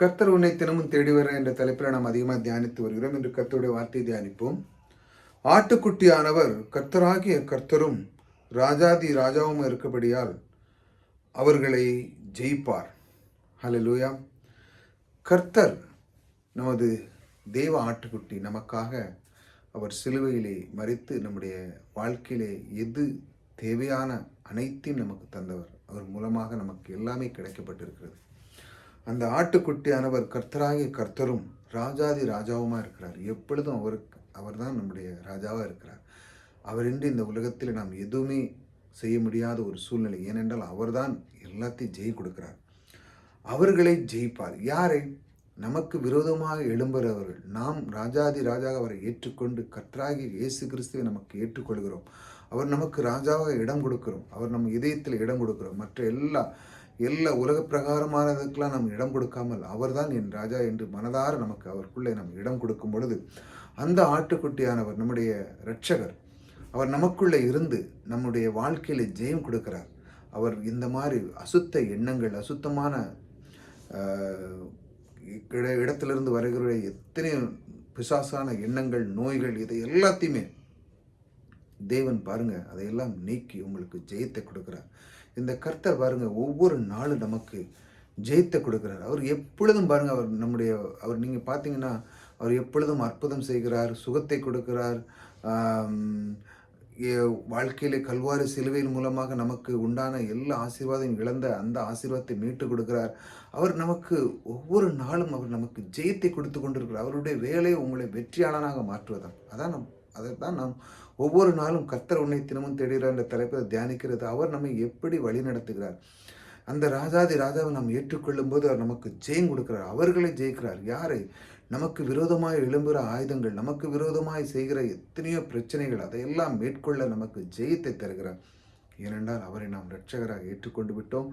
கர்த்தர் உன்னை தினமும் தேடி வர என்ற தலைப்பில் நாம் அதிகமாக தியானித்து வருகிறோம். என்று கர்த்தருடைய வார்த்தையை தியானிப்போம். ஆட்டுக்குட்டியானவர் கர்த்தராகிய கர்த்தரும் ராஜாதி ராஜாவும் இருக்கபடியால் அவர்களை ஜெயிப்பார். ஹல்லேலூயா. கர்த்தர் நமது தெய்வ ஆட்டுக்குட்டி. நமக்காக அவர் சிலுவையிலே மரித்து நம்முடைய வாழ்க்கையிலே எது தேவையான அனைத்தையும் நமக்கு தந்தவர். அவர் மூலமாக நமக்கு எல்லாமே கிடைக்கப்பட்டிருக்கிறது. அந்த ஆட்டுக்குட்டியானவர் கர்த்தராகிய கர்த்தரும் ராஜாதி ராஜாவுமா இருக்கிறார். எப்பொழுதும் அவர் தான் நம்முடைய ராஜாவாக இருக்கிறார். அவரின்றி இந்த உலகத்தில் நாம் எதுவுமே செய்ய முடியாத ஒரு சூழ்நிலை. ஏனென்றால் அவர்தான் எல்லாத்தையும் ஜெயி கொடுக்கிறார். அவர்களை ஜெயிப்பார். யாரை? நமக்கு விரோதமாக எழும்புகிறவர்கள். நாம் ராஜாதி ராஜாக அவரை ஏற்றுக்கொண்டு கர்த்தராகிய இயேசு கிறிஸ்துவை நமக்கு ஏற்றுக்கொள்கிறோம். அவர் நமக்கு ராஜாவாக இடம் கொடுக்கிறோம். அவர் நம் இதயத்தில் இடம் கொடுக்கிறோம். மற்ற எல்லா உலக பிரகாரமானதுக்கெல்லாம் நாம் இடம் கொடுக்காமல் அவர்தான் என் ராஜா என்று மனதார நமக்கு அவருக்குள்ளே நாம் இடம் கொடுக்கும் பொழுது அந்த ஆட்டுக்குட்டியானவர் நம்முடைய இரட்சகர். அவர் நமக்குள்ளே இருந்து நம்முடைய வாழ்க்கையில ஜெயம் கொடுக்கிறார். அவர் இந்த மாதிரி அசுத்த எண்ணங்கள், அசுத்தமான இடத்திலிருந்து வருகிற எத்தனை பிசாசான எண்ணங்கள், நோய்கள், இதை எல்லாத்தையுமே தேவன் பாருங்க அதையெல்லாம் நீக்கி உங்களுக்கு ஜெயத்தை கொடுக்கிறார். இந்த கர்த்தர் பாருங்க ஒவ்வொரு நாளும் நமக்கு ஜெயத்தை கொடுக்கிறார். அவர் எப்பொழுதும் பாருங்க அவர் நீங்க பார்த்தீங்கன்னா அவர் எப்பொழுதும் அற்புதம் செய்கிறார், சுகத்தை கொடுக்கிறார். வாழ்க்கையிலே கல்வாரி சிலுவையின் மூலமாக நமக்கு உண்டான எல்லா ஆசீர்வாதம் இழந்த அந்த ஆசீர்வாதத்தை மீட்டு கொடுக்கிறார். அவர் நமக்கு ஒவ்வொரு நாளும் அவர் நமக்கு ஜெயத்தை கொடுத்து கொண்டிருக்கிறார். அவருடைய வேலையை உங்களை வெற்றியாளனாக மாற்றுவதான். அதைத்தான் நாம் ஒவ்வொரு நாளும் கர்த்தர் உன்னை தினமும் தேடுகிறார் என்ற தலைப்பில் தியானிக்கிறது. அவர் நம்மை எப்படி வழி நடத்துகிறார். அந்த ராஜாதி ராஜாவை நாம் ஏற்றுக்கொள்ளும் போது அவர் நமக்கு ஜெயம் கொடுக்கிறார். அவர்களை ஜெயிக்கிறார். யாரை? நமக்கு விரோதமாய் எழும்புகிற ஆயுதங்கள், நமக்கு விரோதமாய் செய்கிற எத்தனையோ பிரச்சனைகள், அதையெல்லாம் மேற்கொள்ள நமக்கு ஜெயத்தை தருகிறார். ஏனென்றால் அவரை நாம் இரட்சகராக ஏற்றுக்கொண்டு விட்டோம்.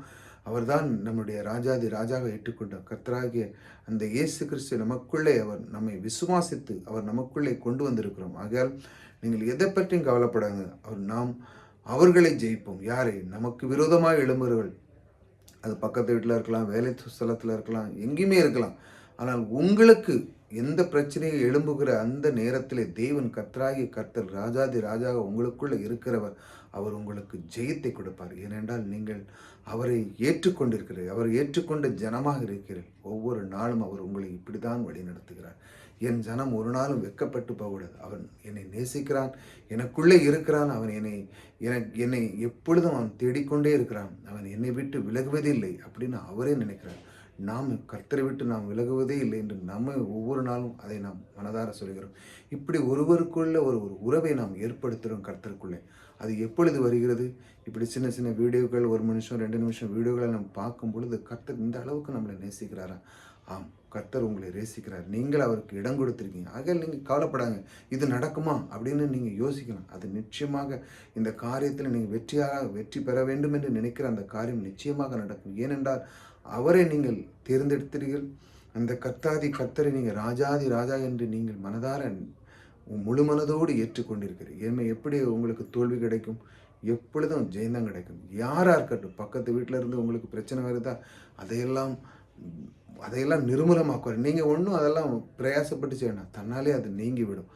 அவர்தான் நம்முடைய ராஜாதி ராஜாவை ஏற்றுக்கொண்ட கர்த்தராகிய அந்த இயேசு கிறிஸ்து நமக்குள்ளே அவர் நம்மை விசுவாசித்து அவர் நமக்குள்ளே கொண்டு வந்திருக்கிறோம். ஆகையால் நீங்கள் எதை பற்றியும் கவலைப்படாங்க. அவர்களை ஜெயிப்போம். யாரை? நமக்கு விரோதமாக எழும்புகிறவர்கள். அது பக்கத்து வீட்டில் இருக்கலாம், வேலை ஸ்தலத்தில் இருக்கலாம், எங்கேயுமே இருக்கலாம். ஆனால் உங்களுக்கு எந்த பிரச்சனையை எழும்புகிற அந்த நேரத்திலே தேவன் கர்த்தராகிய கர்த்தர் ராஜாதி ராஜாக உங்களுக்குள்ள இருக்கிறவர். அவர் உங்களுக்கு ஜெயத்தை கொடுப்பார். ஏனென்றால் நீங்கள் அவரை ஏற்றுக்கொண்டிருக்கிறீர்கள். அவர் ஏற்றுக்கொண்ட ஜனமாக இருக்கிறீர்கள். ஒவ்வொரு நாளும் அவர் உங்களை இப்படிதான் வழி நடத்துகிறார். என் ஜனம் ஒரு நாளும் வெட்கப்பட்டு போகக்கூடாது. அவன் என்னை நேசிக்கிறான், எனக்குள்ளே இருக்கிறான். அவன் என்னை எப்பொழுதும் அவன் தேடிக்கொண்டே இருக்கிறான். அவன் என்னை விட்டு விலகுவதே இல்லை அப்படின்னு அவரே நினைக்கிறார். நாம் கர்த்தரை விட்டு நாம் விலகுவதே இல்லை என்று நம்ம ஒவ்வொரு நாளும் அதை நாம் மனதார சொல்கிறோம். இப்படி ஒருவருக்குள்ள ஒரு உறவை நாம் ஏற்படுத்துகிறோம் கர்த்தருக்குள்ளே. அது எப்பொழுது வருகிறது? இப்படி சின்ன சின்ன வீடியோக்கள், 1 நிமிஷம் 2 நிமிஷம் வீடியோக்களை நம்ம பார்க்கும் பொழுது கர்த்தர் இந்த அளவுக்கு நம்மளை நேசிக்கிறாரா? ஆம், கர்த்தர் உங்களை நேசிக்கிறார். நீங்கள் அவருக்கு இடம் கொடுத்துருக்கீங்க. ஆக நீங்கள் கவலைப்படாங்க. இது நடக்குமா அப்படின்னு நீங்கள் யோசிக்கலாம். அது நிச்சயமாக இந்த காரியத்தில் நீங்கள் வெற்றி பெற வேண்டும் என்று நினைக்கிற அந்த காரியம் நிச்சயமாக நடக்கும். ஏனென்றால் அவரை நீங்கள் தேர்ந்தெடுத்தீர்கள். அந்த கர்த்தரை நீங்கள் ராஜாதி ராஜா என்று நீங்கள் மனதார முழு மனதோடு ஏற்றுக்கொண்டிருக்கிறீர்கள். எப்படி உங்களுக்கு தோல்வி கிடைக்கும்? எப்பொழுதும் ஜெயந்தான் கிடைக்கும். யாராக இருக்கட்டும், பக்கத்து வீட்டில் இருந்து உங்களுக்கு பிரச்சனை வருதா, அதையெல்லாம் நிர்மூலமாக்குவார். நீங்கள் ஒன்றும் அதெல்லாம் பிரயாசப்பட்டு செய்யணும், தன்னாலே அது நீங்கிவிடும்.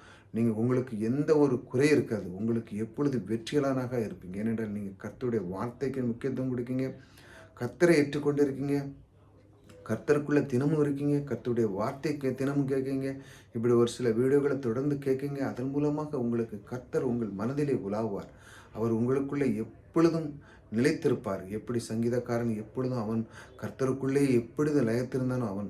உங்களுக்கு எந்த ஒரு குறை இருக்காது. உங்களுக்கு எப்பொழுது வெற்றியாளனாக இருப்பீங்க. ஏனென்றால் நீங்கள் கர்த்தருடைய வார்த்தைக்கு முக்கியத்துவம் கொடுக்கீங்க, கர்த்தரை ஏற்றுக்கொண்டு இருக்கீங்க, கர்த்தருக்குள்ளே தினமும் இருக்கீங்க, கர்த்தருடைய வார்த்தைக்கு தினமும் கேட்குங்க. இப்படி ஒரு சில வீடியோக்களை தொடர்ந்து கேட்குங்க. அதன் மூலமாக உங்களுக்கு கர்த்தர் உங்கள் மனதிலே உலாவுவார். அவர் உங்களுக்குள்ளே எப்பொழுதும் நிலைத்திருப்பார். எப்படி சங்கீதக்காரன் எப்பொழுதும் அவன் கர்த்தருக்குள்ளே எப்பொழுது லயத்திருந்தானோ அவன்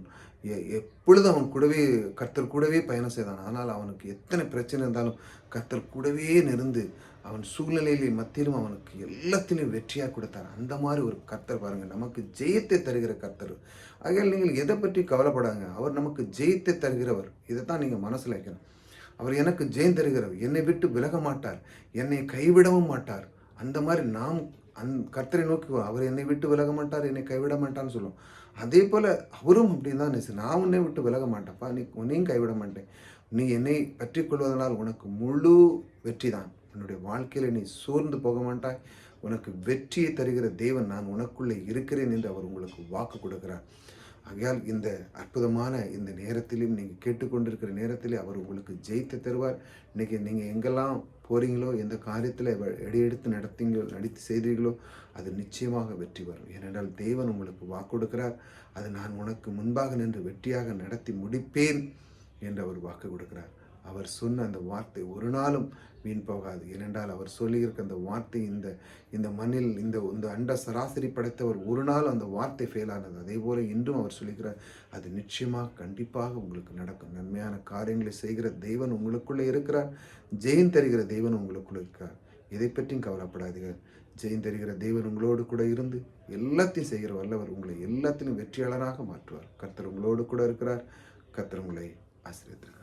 எப்பொழுதும் அவன் கூடவே கர்த்தர் கூடவே பயணம் செய்தான். ஆனால் அவனுக்கு எத்தனை பிரச்சனை இருந்தாலும் கர்த்தர் கூடவே நிருந்து அவன் சூழ்நிலையிலே மத்தியிலும் அவனுக்கு எல்லாத்திலையும் வெற்றியாக கொடுத்தார். அந்த மாதிரி ஒரு கர்த்தர் பாருங்க, நமக்கு ஜெயத்தை தருகிற கர்த்தர். ஆகையால் நீங்கள் எதை பற்றி கவலைப்படாங்க. அவர் நமக்கு ஜெயத்தை தருகிறவர். இதைத்தான் நீங்கள் மனசில் வைக்கணும். அவர் எனக்கு ஜெயம் தருகிறவர், என்னை விட்டு விலக மாட்டார், என்னை கைவிடவும் மாட்டார். அந்த மாதிரி நாம் கர்த்தரை நோக்கி அவர் என்னை விட்டு விலக மாட்டார், என்னை கைவிட மாட்டான்னு சொல்லுவோம். அதே போல் அவரும் அப்படின்னு தான் நேசி. நான் உன்னை விட்டு விலக மாட்டேன்ப்பா, உன்னையும் கைவிட மாட்டேன். நீ என்னை பற்றி கொள்வதனால் உனக்கு முழு வெற்றி தான். உன்னுடைய வாழ்க்கையில் நீ சோர்ந்து போக மாட்டாய். உனக்கு வெற்றியை தருகிற தேவன் நான் உனக்குள்ளே இருக்கிறேன் என்று அவர் உங்களுக்கு வாக்கு கொடுக்கிறார். ஆகையால் இந்த அற்புதமான இந்த நேரத்திலும் நீங்கள் கேட்டுக்கொண்டிருக்கிற நேரத்திலே அவர் உங்களுக்கு ஜெயித்து தருவார். இன்னைக்கு நீங்கள் எங்கெல்லாம் போறீங்களோ, எந்த காரியத்தில் எடையெடுத்து நடித்து செய்தீர்களோ, அது நிச்சயமாக வெற்றி வரும். ஏனென்றால் தேவன் உங்களுக்கு வாக்கு கொடுக்கிறார். அது நான் உனக்கு முன்பாக நின்று வெற்றியாக நடத்தி முடிப்பேன் என்று அவர் வாக்கு கொடுக்கிறார். அவர் சொன்ன அந்த வார்த்தை ஒரு நாளும் வீண் போகாது. ஏனென்றால் அவர் சொல்லியிருக்க அந்த வார்த்தை இந்த இந்த மண்ணில் இந்த இந்த அண்ட சராசரி படைத்தவர் ஒரு நாள் அந்த வார்த்தை ஃபெயிலானது. அதே போல இன்றும் அவர் சொல்லுகிறார், அது நிச்சயமாக கண்டிப்பாக உங்களுக்கு நடக்கும். நன்மையான காரியங்களை செய்கிற தேவன் உங்களுக்குள்ளே இருக்கிறார். ஜெயம் தருகிற தேவன் உங்களுக்குள்ளே இருக்கிறார். எதை பற்றியும் கவலைப்படாதீர்கள். ஜெயம் தருகிற தேவன் உங்களோடு கூட இருந்து எல்லாத்தையும் செய்கிற வல்லவர் உங்களை எல்லாத்திலும் வெற்றியாளராக மாற்றுவார். கர்த்தர் உங்களோடு கூட இருக்கிறார். கர்த்தர் உங்களை ஆசீர்வதிப்பார்.